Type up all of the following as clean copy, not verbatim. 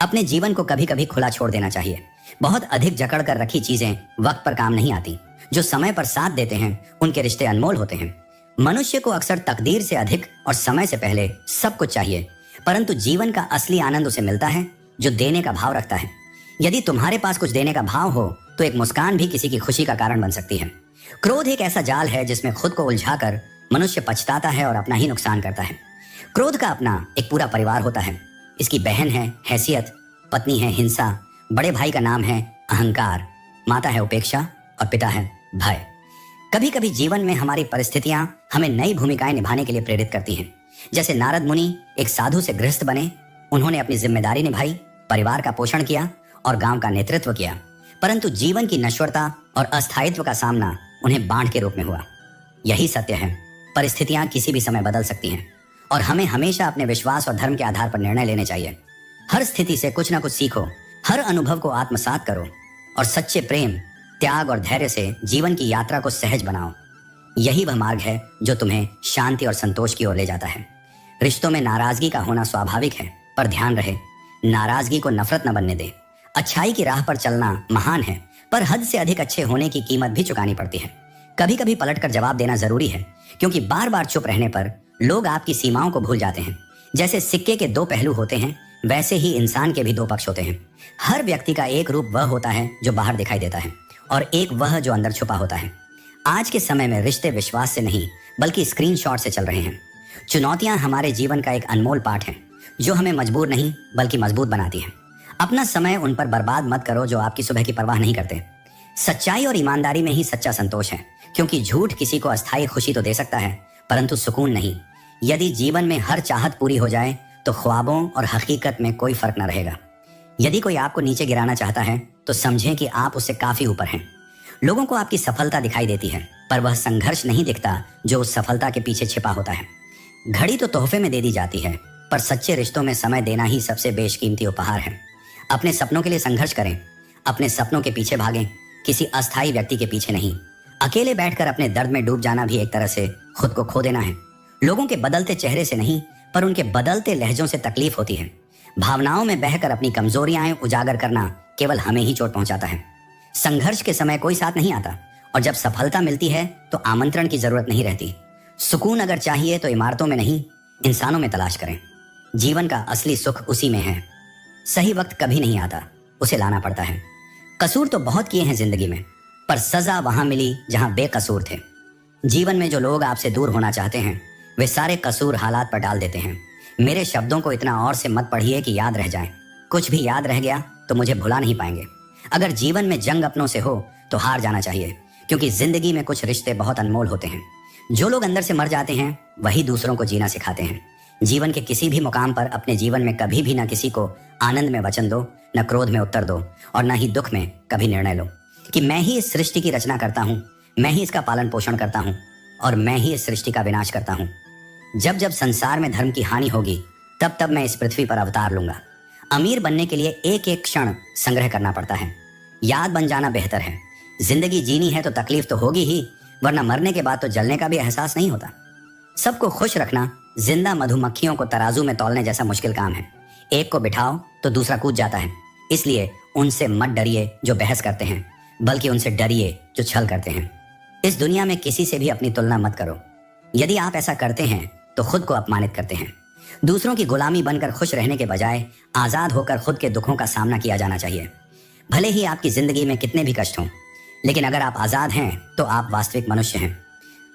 अपने जीवन को कभी कभी खुला छोड़ देना चाहिए। बहुत अधिक जकड़ कर रखी चीजें वक्त पर काम नहीं आती। जो समय पर साथ देते हैं उनके रिश्ते अनमोल होते हैं। मनुष्य को अक्सर तकदीर से अधिक और समय से पहले सब कुछ चाहिए, परंतु जीवन का असली आनंद उसे मिलता है जो देने का भाव रखता है। यदि तुम्हारे पास कुछ देने का भाव हो तो एक मुस्कान भी किसी की खुशी का कारण बन सकती है। क्रोध एक ऐसा जाल है जिसमें खुद को उलझाकर मनुष्य पछताता है और अपना ही नुकसान करता है। क्रोध का अपना एक पूरा परिवार होता है। इसकी बहन है हैसियत, पत्नी है हिंसा, बड़े भाई का नाम है अहंकार, माता है उपेक्षा और पिता है भय। कभी कभी जीवन में हमारी परिस्थितियां हमें नई भूमिकाएं निभाने के लिए प्रेरित करती हैं। जैसे नारद मुनि एक साधु से गृहस्थ बने, उन्होंने अपनी जिम्मेदारी निभाई, परिवार का पोषण किया और गांव का नेतृत्व किया, परंतु जीवन की नश्वरता और अस्थायित्व का सामना उन्हें बाढ़ के रूप में हुआ। यही सत्य है, परिस्थितियां किसी भी समय बदल सकती हैं और हमें हमेशा अपने विश्वास और धर्म के आधार पर निर्णय लेने चाहिए। हर स्थिति से कुछ ना कुछ सीखो, हर अनुभव को आत्मसात करो और सच्चे प्रेम, त्याग और धैर्य से जीवन की यात्रा को सहज बनाओ। यही वह मार्ग है जो तुम्हें शांति और संतोष की ओर ले जाता है। रिश्तों में नाराजगी का होना स्वाभाविक है, पर ध्यान रहे नाराजगी को नफरत न बनने दे। अच्छाई की राह पर चलना महान है, पर हद से अधिक अच्छे होने की कीमत भी चुकानी पड़ती है। कभी कभी पलटकर जवाब देना जरूरी है, क्योंकि बार बार चुप रहने पर लोग आपकी सीमाओं को भूल जाते हैं। जैसे सिक्के के दो पहलू होते हैं, वैसे ही इंसान के भी दो पक्ष होते हैं। हर व्यक्ति का एक रूप वह होता है जो बाहर दिखाई देता है और एक वह जो अंदर छुपा होता है। आज के समय में रिश्ते विश्वास से नहीं बल्कि स्क्रीनशॉट से चल रहे हैं। चुनौतियां हमारे जीवन का एक अनमोल पाठ है जो हमें मजबूर नहीं बल्कि मजबूत बनाती है। अपना समय उन पर बर्बाद मत करो जो आपकी सुबह की परवाह नहीं करते। सच्चाई और ईमानदारी में ही सच्चा संतोष है, क्योंकि झूठ किसी को अस्थायी खुशी तो दे सकता है परंतु सुकून नहीं। यदि जीवन में हर चाहत पूरी हो जाए तो ख्वाबों और हकीकत में कोई फर्क न रहेगा। यदि कोई आपको नीचे गिराना चाहता है तो समझें कि आप उससे काफी ऊपर हैं। लोगों को आपकी सफलता दिखाई देती है, पर वह संघर्ष नहीं दिखता जो उस सफलता के पीछे छिपा होता है। घड़ी तो तोहफे में दे दी जाती है, पर सच्चे रिश्तों में समय देना ही सबसे बेशकीमती उपहार है। अपने सपनों के लिए संघर्ष करें, अपने सपनों के पीछे भागें, किसी अस्थायी व्यक्ति के पीछे नहीं। अकेले बैठकर अपने दर्द में डूब जाना भी एक तरह से खुद को खो देना है। लोगों के बदलते चेहरे से नहीं, पर उनके बदलते लहजों से तकलीफ होती है। भावनाओं में बहकर अपनी कमजोरियां उजागर करना केवल हमें ही चोट पहुंचाता है। संघर्ष के समय कोई साथ नहीं आता और जब सफलता मिलती है तो आमंत्रण की जरूरत नहीं रहती। सुकून अगर चाहिए तो इमारतों में नहीं, इंसानों में तलाश करें। जीवन का असली सुख उसी में है। सही वक्त कभी नहीं आता, उसे लाना पड़ता है। कसूर तो बहुत किए हैं जिंदगी में, पर सजा वहां मिली जहां बेकसूर थे। जीवन में जो लोग आपसे दूर होना चाहते हैं वे सारे कसूर हालात पर डाल देते हैं। मेरे शब्दों को इतना और से मत पढ़िए कि याद रह जाए। कुछ भी याद रह गया तो मुझे भुला नहीं पाएंगे। अगर जीवन में जंग अपनों से हो तो हार जाना चाहिए, क्योंकि जिंदगी में कुछ रिश्ते बहुत अनमोल होते हैं। जो लोग अंदर से मर जाते हैं वही दूसरों को जीना सिखाते हैं। जीवन के किसी भी मुकाम पर अपने जीवन में कभी भी न किसी को आनंद में वचन दो, न क्रोध में उत्तर दो और न ही दुख में कभी निर्णय लो कि मैं ही इस सृष्टि की रचना करता हूँ, मैं ही इसका पालन पोषण करता हूँ और मैं ही इस सृष्टि का विनाश करता हूँ। जब जब संसार में धर्म की हानि होगी तब तब मैं इस पृथ्वी पर अवतार लूंगा। अमीर बनने के लिए एक एक क्षण संग्रह करना पड़ता है। याद बन जाना बेहतर है। जिंदगी जीनी है तो तकलीफ तो होगी ही, वरना मरने के बाद तो जलने का भी एहसास नहीं होता। सबको खुश रखना जिंदा मधुमक्खियों को तराजू में तौलने जैसा मुश्किल काम है। एक को बिठाओ तो दूसरा कूद जाता है। इसलिए उनसे मत डरिए जो बहस करते हैं, बल्कि उनसे डरिए जो छल करते हैं। इस दुनिया में किसी से भी अपनी तुलना मत करो। यदि आप ऐसा करते हैं तो खुद को अपमानित करते हैं। दूसरों की गुलामी बनकर खुश रहने के बजाय आजाद होकर खुद के दुखों का सामना किया जाना चाहिए। भले ही आपकी जिंदगी में कितने भी कष्ट हों, लेकिन अगर आप आजाद हैं तो आप वास्तविक मनुष्य हैं।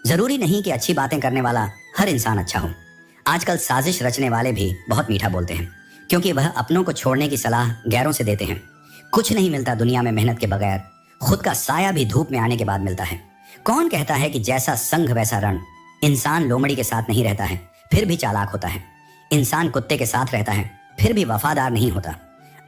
जरूरी नहीं कि अच्छी बातें करने वाला हर इंसान अच्छा हो। आजकल साजिश रचने वाले भी बहुत मीठा बोलते हैं, क्योंकि वह अपनों को छोड़ने की सलाह गैरों से देते हैं। कुछ नहीं मिलता दुनिया में मेहनत के बगैर। खुद का साया भी धूप में आने के बाद मिलता है। कौन कहता है कि जैसा संघ वैसा रण? इंसान लोमड़ी के साथ नहीं रहता है फिर भी चालाक होता है। इंसान कुत्ते के साथ रहता है फिर भी वफादार नहीं होता।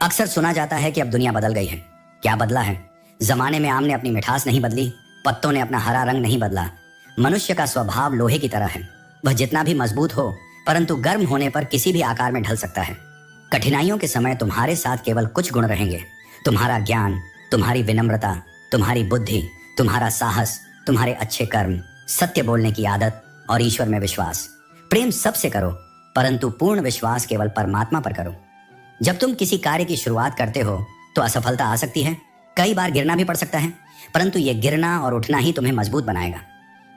अक्सर सुना जाता है कि अब दुनिया बदल गई है। क्या बदला है? जमाने में आम ने अपनी मिठास नहीं बदली, पत्तों ने अपना हरा रंग नहीं बदला। मनुष्य का स्वभाव लोहे की तरह है। वह जितना भी मजबूत हो, परंतु गर्म होने पर किसी भी आकार में ढल सकता है। कठिनाइयों के समय तुम्हारे साथ केवल कुछ गुण रहेंगे: तुम्हारा ज्ञान, तुम्हारी विनम्रता, तुम्हारी बुद्धि, तुम्हारा साहस, तुम्हारे अच्छे कर्म, सत्य बोलने की आदत और ईश्वर में विश्वास। प्रेम सबसे करो, परंतु पूर्ण विश्वास केवल परमात्मा पर करो। जब तुम किसी कार्य की शुरुआत करते हो तो असफलता आ सकती है, कई बार गिरना भी पड़ सकता है, परंतु यह गिरना और उठना ही तुम्हें मजबूत बनाएगा।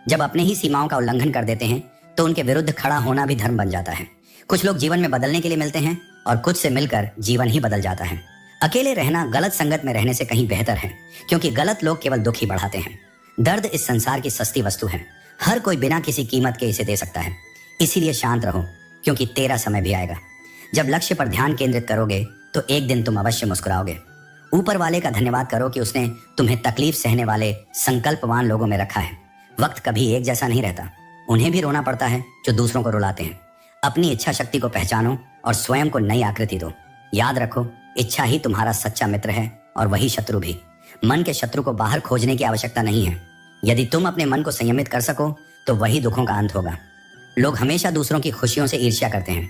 जब अपने ही सीमाओं का उल्लंघन कर देते हैं तो उनके विरुद्ध खड़ा होना भी धर्म बन जाता है। कुछ लोग जीवन में बदलने के लिए मिलते हैं और कुछ से मिलकर जीवन ही बदल जाता है। अकेले रहना गलत संगत में रहने से कहीं बेहतर है, क्योंकि गलत लोग केवल दुख ही बढ़ाते हैं। दर्द इस संसार की सस्ती वस्तु है, हर कोई बिना किसी कीमत के इसे दे सकता है। इसीलिए शांत रहो, क्योंकि तेरा समय भी आएगा। जब लक्ष्य पर ध्यान केंद्रित करोगे तो एक दिन तुम अवश्य मुस्कुराओगे। ऊपर वाले का धन्यवाद करो कि उसने तुम्हें तकलीफ सहने वाले संकल्पवान लोगों में रखा है। वक्त कभी एक जैसा नहीं रहता, उन्हें भी रोना पड़ता है जो दूसरों को रुलाते हैं। अपनी इच्छा शक्ति को पहचानो और स्वयं को नई आकृति दो। याद रखो, इच्छा ही तुम्हारा सच्चा मित्र है और वही शत्रु भी। मन के शत्रु को बाहर खोजने की आवश्यकता नहीं है। यदि तुम अपने मन को संयमित कर सको तो वही दुखों का अंत होगा। लोग हमेशा दूसरों की खुशियों से ईर्ष्या करते हैं,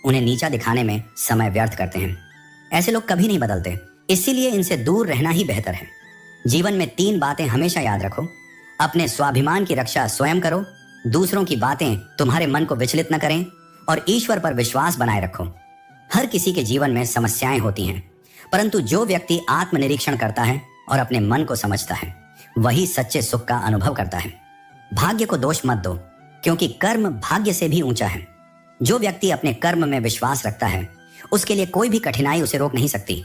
उन्हें नीचा दिखाने में समय व्यर्थ करते हैं। ऐसे लोग कभी नहीं बदलते, इसीलिए इनसे दूर रहना ही बेहतर है। जीवन में 3 बातें हमेशा याद रखो। अपने स्वाभिमान की रक्षा स्वयं करो, दूसरों की बातें तुम्हारे मन को विचलित न करें और ईश्वर पर विश्वास बनाए रखो। हर किसी के जीवन में समस्याएं होती हैं, परंतु जो व्यक्ति आत्मनिरीक्षण करता है और अपने मन को समझता है वही सच्चे सुख का अनुभव करता है। भाग्य को दोष मत दो, क्योंकि कर्म भाग्य से भी ऊंचा है। जो व्यक्ति अपने कर्म में विश्वास रखता है उसके लिए कोई भी कठिनाई उसे रोक नहीं सकती।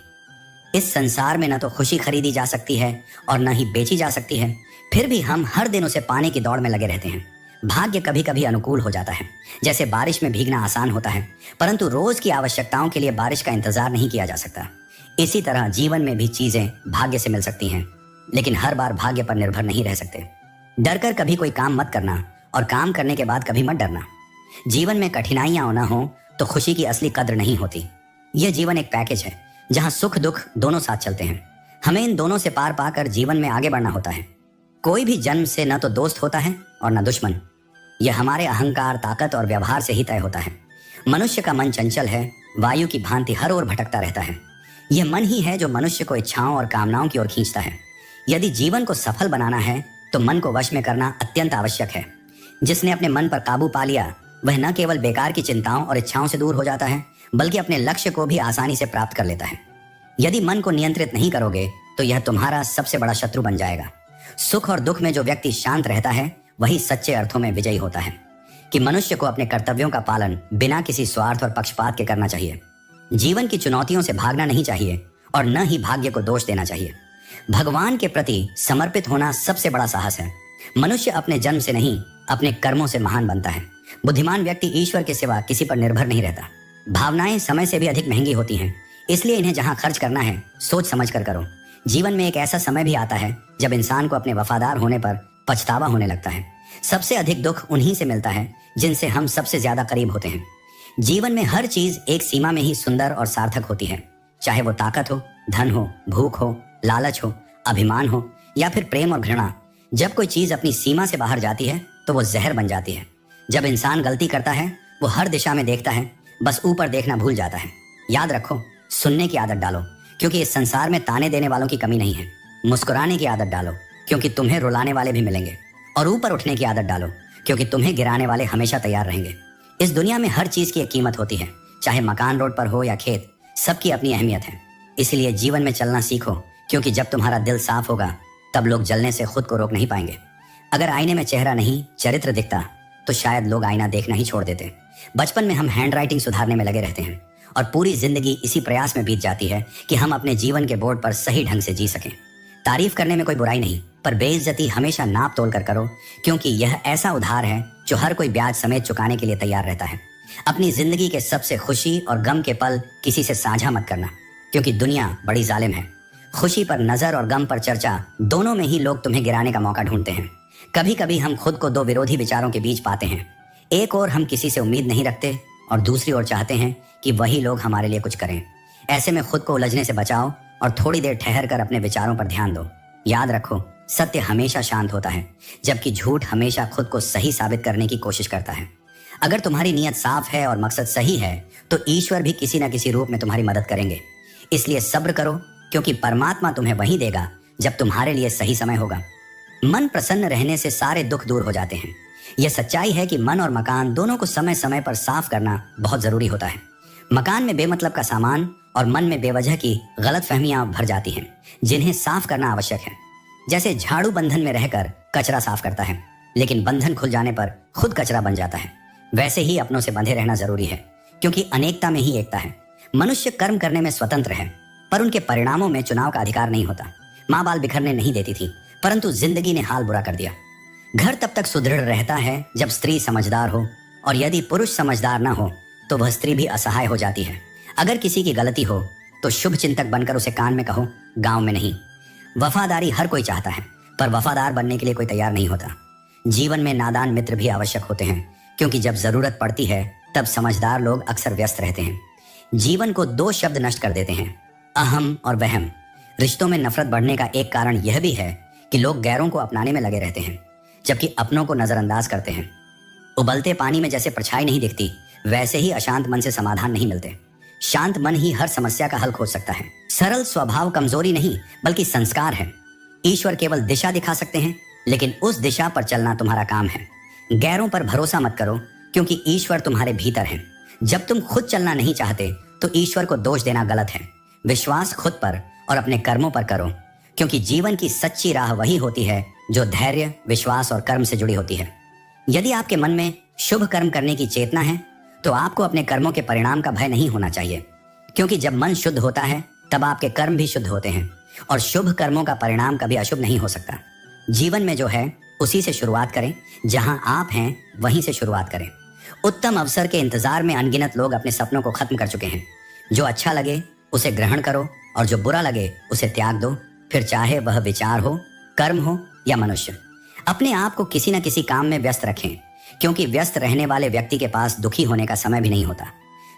इस संसार में न तो खुशी खरीदी जा सकती है और न ही बेची जा सकती है, फिर भी हम हर दिन उसे पाने की दौड़ में लगे रहते हैं। भाग्य कभी कभी अनुकूल हो जाता है, जैसे बारिश में भीगना आसान होता है, परंतु रोज की आवश्यकताओं के लिए बारिश का इंतजार नहीं किया जा सकता। इसी तरह जीवन में भी चीजें भाग्य से मिल सकती हैं, लेकिन हर बार भाग्य पर निर्भर नहीं रह सकते। डरकर कभी कोई काम मत करना और काम करने के बाद कभी मत डरना। जीवन में कठिनाइयां ना हो तो खुशी की असली कद्र नहीं होती। यह जीवन एक पैकेज है जहां सुख दुख दोनों साथ चलते हैं। हमें इन दोनों से पार पाकर जीवन में आगे बढ़ना होता है। कोई भी जन्म से न तो दोस्त होता है और न दुश्मन। यह हमारे अहंकार, ताकत और व्यवहार से ही तय होता है। मनुष्य का मन चंचल है, वायु की भांति हर ओर भटकता रहता है। यह मन ही है जो मनुष्य को इच्छाओं और कामनाओं की ओर खींचता है। यदि जीवन को सफल बनाना है तो मन को वश में करना अत्यंत आवश्यक है। जिसने अपने मन पर काबू पा लिया वह न केवल बेकार की चिंताओं और इच्छाओं से दूर हो जाता है, बल्कि अपने लक्ष्य को भी आसानी से प्राप्त कर लेता है। यदि मन को नियंत्रित नहीं करोगे तो यह तुम्हारा सबसे बड़ा शत्रु बन जाएगा। सुख और दुख में जो व्यक्ति शांत रहता है वही सच्चे अर्थों में विजयी होता है। कि मनुष्य को अपने कर्तव्यों का पालन बिना किसी स्वार्थ और पक्षपात के करना चाहिए। जीवन की चुनौतियों से भागना नहीं चाहिए और न ही भाग्य को दोष देना चाहिए। भगवान के प्रति समर्पित होना सबसे बड़ा साहस है। मनुष्य अपने जन्म से नहीं, अपने कर्मों से महान बनता है। बुद्धिमान व्यक्ति ईश्वर के सिवा किसी पर निर्भर नहीं रहता। भावनाएं समय से भी अधिक महंगी होती हैं, इसलिए इन्हें जहां खर्च करना है सोच समझ कर करो। जीवन में एक ऐसा समय भी आता है जब इंसान को अपने वफादार होने पर पछतावा होने लगता है। सबसे अधिक दुख उन्हीं से मिलता है जिनसे हम सबसे ज्यादा करीब होते हैं। जीवन में हर चीज एक सीमा में ही सुंदर और सार्थक होती है, चाहे वो ताकत हो, धन हो, भूख हो, लालच हो, अभिमान हो या फिर प्रेम और घृणा। जब कोई चीज अपनी सीमा से बाहर जाती है तो वो जहर बन जाती है। जब इंसान गलती करता है वो हर दिशा में देखता है, बस ऊपर देखना भूल जाता है। याद रखो, सुनने की आदत डालो, क्योंकि इस संसार में ताने देने वालों की कमी नहीं है। मुस्कुराने की आदत डालो, क्योंकि तुम्हें रुलाने वाले भी मिलेंगे। और ऊपर उठने की आदत डालो, क्योंकि तुम्हें गिराने वाले हमेशा तैयार रहेंगे। इस दुनिया में हर चीज की एक कीमत होती है, चाहे मकान रोड पर हो या खेत, सबकी अपनी अहमियत है। इसलिए जीवन में चलना सीखो, क्योंकि जब तुम्हारा दिल साफ होगा तब लोग जलने से खुद को रोक नहीं पाएंगे। अगर आईने में चेहरा नहीं चरित्र दिखता तो शायद लोग आईना देखना ही छोड़ देते। बचपन में हम हैंडराइटिंग सुधारने में लगे रहते हैं और पूरी जिंदगी इसी प्रयास में बीत जाती है कि हम अपने जीवन के बोर्ड पर सही ढंग से जी सकें। तारीफ करने में कोई बुराई नहीं, पर बेइज्जती हमेशा नाप तोल कर करो, क्योंकि यह ऐसा उधार है जो हर कोई ब्याज समेत चुकाने के लिए तैयार रहता है। अपनी जिंदगी के सबसे खुशी और गम के पल किसी से साझा मत करना, क्योंकि दुनिया बड़ी जालिम है। खुशी पर नजर और गम पर चर्चा, दोनों में ही लोग तुम्हें गिराने का मौका ढूंढते हैं। कभी कभी हम खुद को 2 विरोधी विचारों के बीच पाते हैं। एक ओर हम किसी से उम्मीद नहीं रखते और दूसरी ओर चाहते हैं कि वही लोग हमारे लिए कुछ करें। ऐसे में खुद को उलझने से बचाओ और थोड़ी देर ठहर कर अपने विचारों पर ध्यान दो। याद रखो, सत्य हमेशा शांत होता है, जबकि झूठ हमेशा खुद को सही साबित करने की कोशिश करता है। अगर तुम्हारी नीयत साफ है और मकसद सही है तो ईश्वर भी किसी न किसी रूप में तुम्हारी मदद करेंगे। इसलिए सब्र करो, क्योंकि परमात्मा तुम्हें वही देगा जब तुम्हारे लिए सही समय होगा। मन प्रसन्न रहने से सारे दुख दूर हो जाते हैं। यह सच्चाई है कि मन और मकान दोनों को समय समय पर साफ करना बहुत जरूरी होता है। मकान में बेमतलब का सामान और मन में बेवजह की गलत फहमियां भर जाती हैं, जिन्हें साफ करना आवश्यक है। जैसे झाड़ू बंधन में रहकर कचरा साफ करता है, लेकिन बंधन खुल जाने पर खुद कचरा बन जाता है, वैसे ही अपनों से बंधे रहना जरूरी है, क्योंकि अनेकता में ही एकता है। मनुष्य कर्म करने में स्वतंत्र है, पर उनके परिणामों में चुनाव का अधिकार नहीं होता। माँ बाल बिखरने नहीं देती थी, परंतु जिंदगी ने हाल बुरा कर दिया। घर तब तक सुदृढ़ रहता है जब स्त्री समझदार हो, और यदि पुरुष समझदार ना हो तो वह स्त्री भी असहाय हो जाती है। अगर किसी की गलती हो तो शुभ चिंतक बनकर उसे कान में कहो, गांव में नहीं। वफादारी हर कोई चाहता है, पर वफादार बनने के लिए कोई तैयार नहीं होता। जीवन में नादान मित्र भी आवश्यक होते हैं, क्योंकि जब जरूरत पड़ती है तब समझदार लोग अक्सर व्यस्त रहते हैं। जीवन को दो शब्द नष्ट कर देते हैं, अहम और वहम। रिश्तों में नफरत बढ़ने का एक कारण यह भी है कि लोग गैरों को अपनाने में लगे रहते हैं, जबकि अपनों को नजरअंदाज करते हैं। उबलते पानी में जैसे परछाई नहीं दिखती, वैसे ही अशांत मन से समाधान नहीं मिलते। शांत मन ही हर समस्या का हल खोज सकता है। सरल स्वभाव कमजोरी नहीं, बल्कि संस्कार है। ईश्वर केवल दिशा दिखा सकते हैं, लेकिन उस दिशा पर चलना तुम्हारा काम है। गैरों पर भरोसा मत करो, क्योंकि ईश्वर तुम्हारे भीतर है। जब तुम खुद चलना नहीं चाहते तो ईश्वर को दोष देना गलत है। विश्वास खुद पर और अपने कर्मों पर करो, क्योंकि जीवन की सच्ची राह वही होती है जो धैर्य, विश्वास और कर्म से जुड़ी होती है। यदि आपके मन में शुभ कर्म करने की चेतना है तो आपको अपने कर्मों के परिणाम का भय नहीं होना चाहिए, क्योंकि जब मन शुद्ध होता है तब आपके कर्म भी शुद्ध होते हैं, और शुभ कर्मों का परिणाम कभी अशुभ नहीं हो सकता। जीवन में जो है उसी से शुरुआत करें, जहां आप हैं वहीं से शुरुआत करें। उत्तम अवसर के इंतजार में अनगिनत लोग अपने सपनों को खत्म कर चुके हैं। जो अच्छा लगे उसे ग्रहण करो, और जो बुरा लगे उसे त्याग दो, फिर चाहे वह विचार हो, कर्म हो या मनुष्य। अपने आप को किसी न किसी काम में व्यस्त रखें, क्योंकि व्यस्त रहने वाले व्यक्ति के पास दुखी होने का समय भी नहीं होता।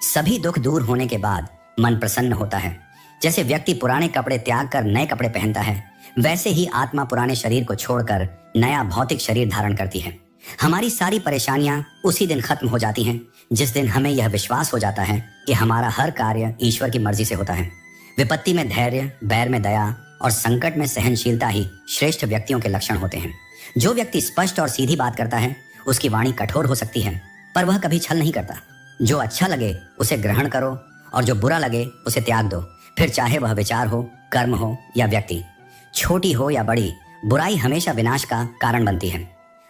सभी दुख दूर होने के बाद मन प्रसन्न होता है। जैसे व्यक्ति पुराने कपड़े त्याग कर नए कपड़े पहनता है, वैसे ही आत्मा पुराने शरीर को छोड़कर नया भौतिक शरीर धारण करती है। हमारी सारी परेशानियां उसी दिन खत्म हो जाती हैं जिस दिन हमें यह विश्वास हो जाता है कि हमारा हर कार्य ईश्वर की मर्जी से होता है। विपत्ति में धैर्य, बैर में दया और संकट में सहनशीलता ही श्रेष्ठ व्यक्तियों के लक्षण होते हैं। जो व्यक्ति स्पष्ट और सीधी बात करता है उसकी वाणी कठोर हो सकती है, पर वह कभी छल नहीं करता। जो अच्छा लगे उसे ग्रहण करो, और जो बुरा लगे उसे त्याग दो, फिर चाहे वह विचार हो, कर्म हो या व्यक्ति। छोटी हो या बड़ी, बुराई हमेशा विनाश का कारण बनती है।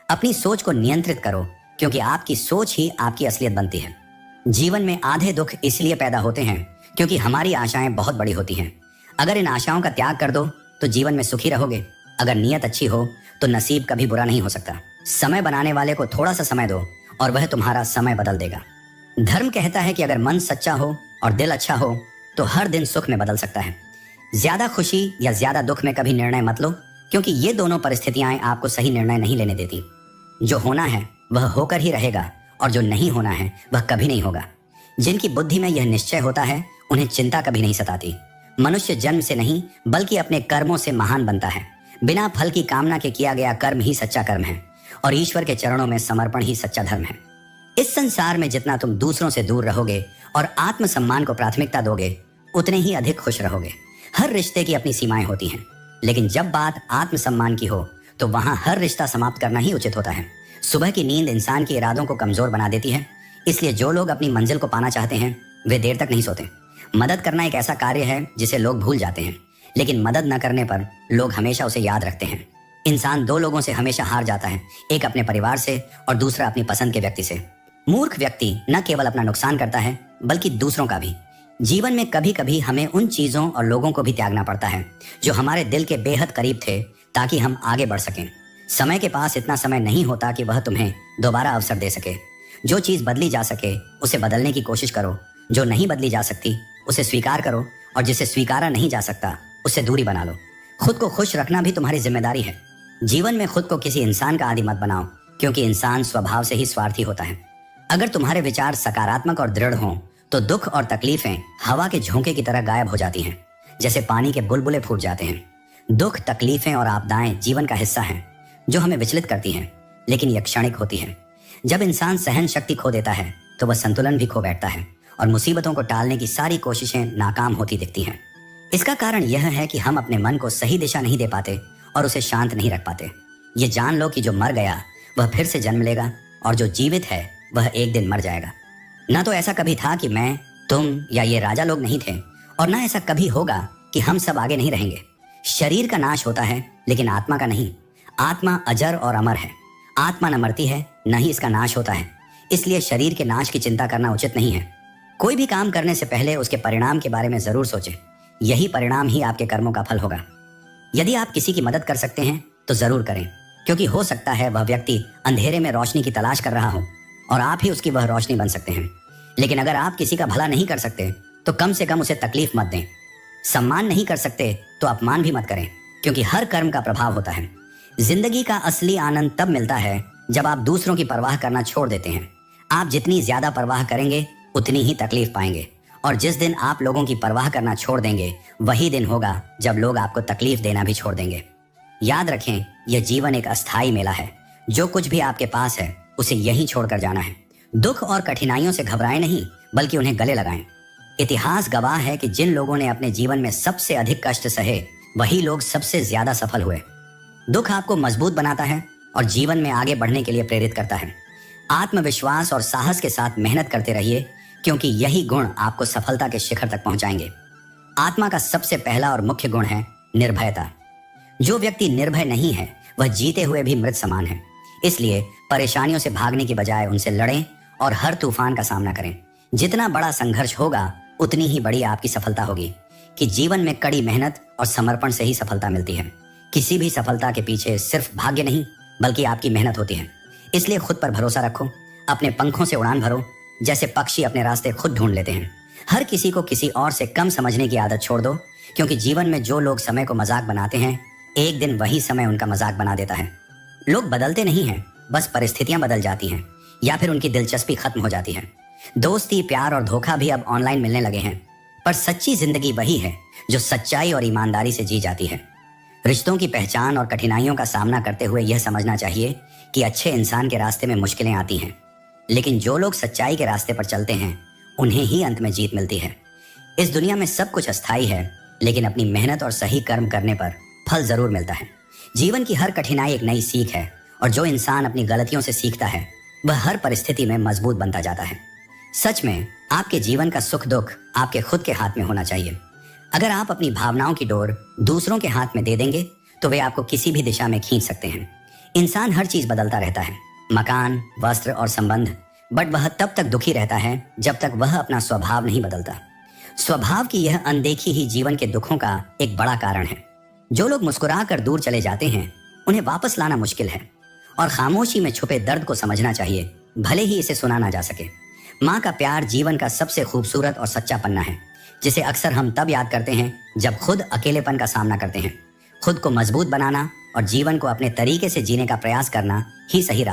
अपनी सोच को नियंत्रित करो, क्योंकि आपकी सोच ही आपकी असलियत बनती है। जीवन में आधे दुख इसलिए पैदा होते हैं क्योंकि हमारी आशाएं बहुत बड़ी होती हैं। अगर इन आशाओं का त्याग कर दो तो जीवन में सुखी रहोगे। अगर नीयत अच्छी हो तो नसीब कभी बुरा नहीं हो सकता। समय बनाने वाले को थोड़ा सा समय दो और वह तुम्हारा समय बदल देगा। धर्म कहता है कि अगर मन सच्चा हो और दिल अच्छा हो तो हर दिन सुख में बदल सकता है। ज्यादा खुशी या ज्यादा दुख में कभी निर्णय मत लो, क्योंकि ये दोनों परिस्थितियां आपको सही निर्णय नहीं लेने देती। जो होना है वह होकर ही रहेगा, और जो नहीं होना है वह कभी नहीं होगा। जिनकी बुद्धि में यह निश्चय होता है उन्हें चिंता कभी नहीं सताती। मनुष्य जन्म से नहीं बल्कि अपने कर्मों से महान बनता है। बिना फल की कामना के किया गया कर्म ही सच्चा कर्म है, और ईश्वर के चरणों में समर्पण ही सच्चा धर्म है। इस संसार में जितना तुम दूसरों से दूर रहोगे और आत्मसम्मान को प्राथमिकता दोगे, उतने ही अधिक खुश रहोगे। हर रिश्ते की अपनी सीमाएं होती हैं, लेकिन जब बात आत्मसम्मान की हो तो वहां हर रिश्ता समाप्त करना ही उचित होता है। सुबह की नींद इंसान के इरादों को कमजोर बना देती है, इसलिए जो लोग अपनी मंजिल को पाना चाहते हैं वे देर तक नहीं सोते। मदद करना एक ऐसा कार्य है जिसे लोग भूल जाते हैं, लेकिन मदद न करने पर लोग हमेशा उसे याद रखते हैं। इंसान दो लोगों से हमेशा हार जाता है, एक अपने परिवार से और दूसरा अपनी पसंद के व्यक्ति से। मूर्ख व्यक्ति न केवल अपना नुकसान करता है बल्कि दूसरों का भी। जीवन में कभी कभी हमें उन चीजों और लोगों को भी त्यागना पड़ता है जो हमारे दिल के बेहद करीब थे, ताकि हम आगे बढ़ सकें। समय के पास इतना समय नहीं होता कि वह तुम्हें दोबारा अवसर दे सके। जो चीज बदली जा सके उसे बदलने की कोशिश करो, जो नहीं बदली जा सकती उसे स्वीकार करो, और जिसे स्वीकारा नहीं जा सकता उससे दूरी बना लो। खुद को खुश रखना भी तुम्हारी जिम्मेदारी है। जीवन में खुद को किसी इंसान का आदी मत बनाओ, क्योंकि इंसान स्वभाव से ही स्वार्थी होता है। अगर तुम्हारे विचार सकारात्मक और दृढ़ हों तो दुख और तकलीफें हवा के झोंके की तरह गायब हो जाती हैं, जैसे पानी के बुलबुले फूट जाते हैं। दुख, तकलीफें और आपदाएं जीवन का हिस्सा हैं जो हमें विचलित करती हैं, लेकिन यह क्षणिक होती हैं। जब इंसान सहन शक्ति खो देता है तो वह संतुलन भी खो बैठता है, और मुसीबतों को टालने की सारी कोशिशें नाकाम होती दिखती हैं। इसका कारण यह है कि हम अपने मन को सही दिशा नहीं दे पाते और उसे शांत नहीं रख पाते। ये जान लो कि जो मर गया वह फिर से जन्म लेगा, और जो जीवित है वह एक दिन मर जाएगा। ना तो ऐसा कभी था कि मैं तुम या ये राजा लोग नहीं थे, और ना ऐसा कभी होगा कि हम सब आगे नहीं रहेंगे। शरीर का नाश होता है, लेकिन आत्मा का नहीं। आत्मा अजर और अमर है। आत्मा न मरती है, न ही इसका नाश होता है। इसलिए शरीर के नाश की चिंता करना उचित नहीं है। कोई भी काम करने से पहले उसके परिणाम के बारे में जरूर सोचें। यही परिणाम ही आपके कर्मों का फल होगा। यदि आप किसी की मदद कर सकते हैं तो जरूर करें, क्योंकि हो सकता है वह व्यक्ति अंधेरे में रोशनी की तलाश कर रहा हो और आप ही उसकी वह रोशनी बन सकते हैं। लेकिन अगर आप किसी का भला नहीं कर सकते तो कम से कम उसे तकलीफ मत दें। सम्मान नहीं कर सकते तो अपमान भी मत करें, क्योंकि हर कर्म का प्रभाव होता है। जिंदगी का असली आनंद तब मिलता है जब आप दूसरों की परवाह करना छोड़ देते हैं। आप जितनी ज्यादा परवाह करेंगे उतनी ही तकलीफ पाएंगे, और जिस दिन आप लोगों की परवाह करना छोड़ देंगे वही दिन होगा जब लोग आपको तकलीफ देना भी छोड़ देंगे। याद रखें, यह जीवन एक अस्थाई मेला है। जो कुछ भी आपके पास है उसे यहीं छोड़कर जाना है। दुख और कठिनाइयों से घबराएं नहीं, बल्कि उन्हें गले लगाएं। इतिहास गवाह है कि जिन लोगों ने अपने जीवन में सबसे अधिक कष्ट सहे वही लोग सबसे ज्यादा सफल हुए। दुख आपको मजबूत बनाता है और जीवन में आगे बढ़ने के लिए प्रेरित करता है। आत्मविश्वास और साहस के साथ मेहनत करते रहिए, क्योंकि यही गुण आपको सफलता के शिखर तक पहुंचाएंगे। आत्मा का सबसे पहला और मुख्य गुण है निर्भयता। जो व्यक्ति निर्भय नहीं है वह जीते हुए भी मृत समान है। इसलिए परेशानियों से भागने की बजाय उनसे लड़ें और हर तूफान का सामना करें। जितना बड़ा संघर्ष होगा उतनी ही बड़ी आपकी सफलता होगी, कि जीवन में कड़ी मेहनत और समर्पण से ही सफलता मिलती है। किसी भी सफलता के पीछे सिर्फ भाग्य नहीं बल्कि आपकी मेहनत होती है। इसलिए खुद पर भरोसा रखो, अपने पंखों से उड़ान भरो, जैसे पक्षी अपने रास्ते खुद ढूंढ लेते हैं। हर किसी को किसी और से कम समझने की आदत छोड़ दो, क्योंकि जीवन में जो लोग समय को मजाक बनाते हैं एक दिन वही समय उनका मजाक बना देता है। लोग बदलते नहीं हैं, बस परिस्थितियां बदल जाती हैं या फिर उनकी दिलचस्पी खत्म हो जाती है। दोस्ती, प्यार और धोखा भी अब ऑनलाइन मिलने लगे हैं, पर सच्ची जिंदगी वही है जो सच्चाई और ईमानदारी से जी जाती है। रिश्तों की पहचान और कठिनाइयों का सामना करते हुए यह समझना चाहिए कि अच्छे इंसान के रास्ते में मुश्किलें आती हैं, लेकिन जो लोग सच्चाई के रास्ते पर चलते हैं उन्हें ही अंत में जीत मिलती है। इस दुनिया में सब कुछ अस्थायी है, लेकिन अपनी मेहनत और सही कर्म करने पर फल जरूर मिलता है। जीवन की हर कठिनाई एक नई सीख है, और जो इंसान अपनी गलतियों से सीखता है वह हर परिस्थिति में मजबूत बनता जाता है। सच में आपके जीवन का सुख दुख आपके खुद के हाथ में होना चाहिए। अगर आप अपनी भावनाओं की डोर दूसरों के हाथ में दे देंगे तो वे आपको किसी भी दिशा में खींच सकते हैं। इंसान हर चीज बदलता रहता है, मकान, वस्त्र और संबंध, बट वह तब तक दुखी रहता है जब तक वह अपना स्वभाव नहीं बदलता। स्वभाव की यह अनदेखी ही जीवन के दुखों का एक बड़ा कारण है। जो लोग मुस्कुरा कर दूर चले जाते हैं उन्हें वापस लाना मुश्किल है, और खामोशी में छुपे दर्द को समझना चाहिए, भले ही इसे सुना ना जा सके। माँ का प्यार जीवन का सबसे खूबसूरत और सच्चा पन्ना है, जिसे अक्सर हम तब याद करते हैं जब खुद अकेलेपन का सामना करते हैं। खुद को मजबूत बनाना और जीवन को अपने तरीके से जीने का प्रयास करना ही सही रास्ता